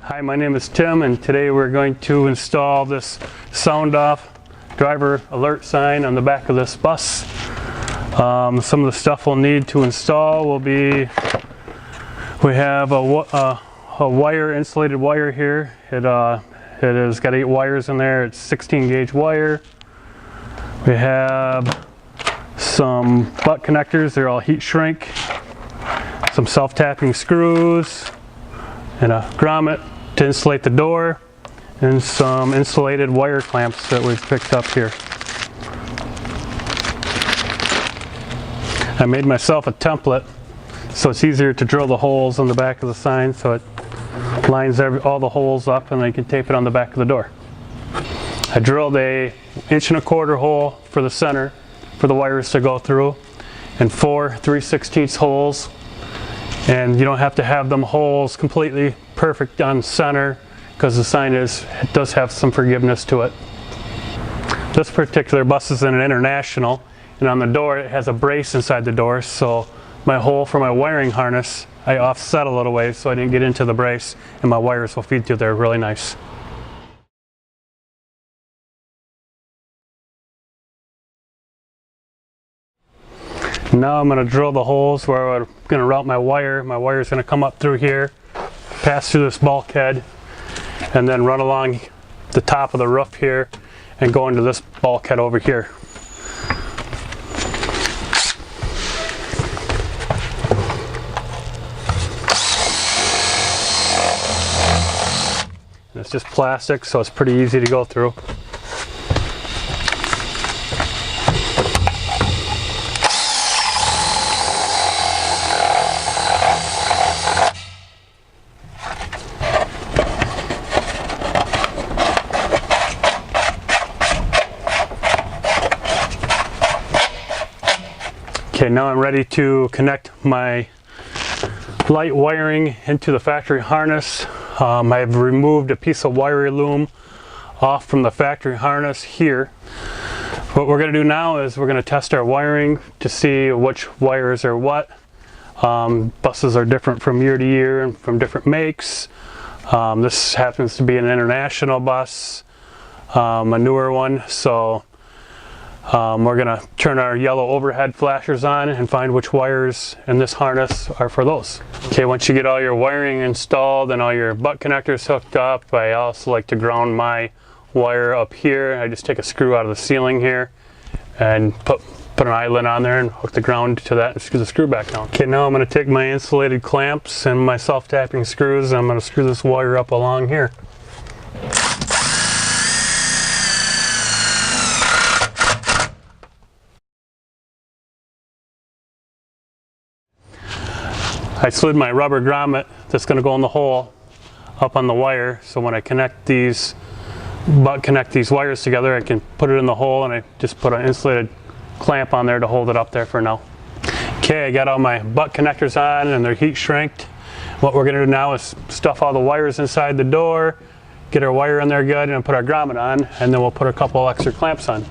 Hi, my name is Tim, and today we're going to install this SoundOff driver alert sign on the back of this bus. Some of the stuff we'll need to install will be, we have a wire, insulated wire here. It has got 8 wires in there. It's 16 gauge wire. We have some butt connectors. They're all heat shrink. Some self-tapping screws and a grommet to insulate the door, and some insulated wire clamps that we've picked up here. I made myself a template so it's easier to drill the holes on the back of the sign, so it lines all the holes up and I can tape it on the back of the door. I drilled a 1.25" hole for the center for the wires to go through, and 4 3/16 holes. And you don't have to have them holes completely perfect on center, because the sign it does have some forgiveness to it. This particular bus is in an International, and on the door it has a brace inside the door, so my hole for my wiring harness I offset a little way so I didn't get into the brace, and my wires will feed through there really nice. Now I'm going to drill the holes where I'm going to route my wire. My wire is going to come up through here, pass through this bulkhead, and then run along the top of the roof here and go into this bulkhead over here. And it's just plastic, so it's pretty easy to go through. Okay, now I'm ready to connect my light wiring into the factory harness. I've removed a piece of wire loom off from the factory harness here. What we're going to do now is we're going to test our wiring to see which wires are what. Buses are different from year to year and from different makes. This happens to be an International bus, a newer one, so we're going to turn our yellow overhead flashers on and find which wires in this harness are for those. Okay, once you get all your wiring installed and all your butt connectors hooked up, I also like to ground my wire up here. I just take a screw out of the ceiling here and put an eyelet on there and hook the ground to that and screw the screw back down. Okay, now I'm going to take my insulated clamps and my self-tapping screws, and I'm going to screw this wire up along here. I slid my rubber grommet that's going to go in the hole up on the wire, so when I connect these wires together, I can put it in the hole, and I just put an insulated clamp on there to hold it up there for now. Okay, I got all my butt connectors on and they're heat shrinked. What we're going to do now is stuff all the wires inside the door, get our wire in there good, and put our grommet on, and then we'll put a couple extra clamps on.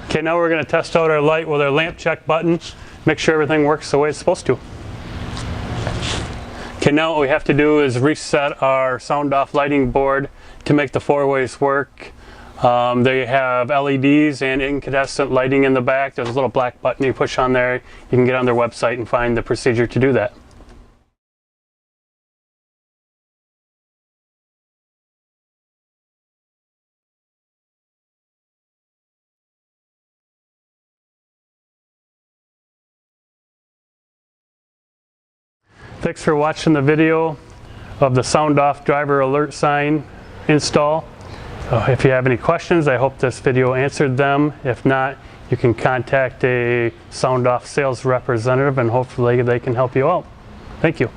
Okay, now we're going to test out our light with our lamp check button, make sure everything works the way it's supposed to. Okay, now what we have to do is reset our SoundOff lighting board to make the 4-ways work. They have LEDs and incandescent lighting in the back. There's a little black button you push on there. You can get on their website and find the procedure to do that. Thanks for watching the video of the SoundOff driver alert sign install. If you have any questions, I hope this video answered them. If not, you can contact a SoundOff sales representative and hopefully they can help you out. Thank you.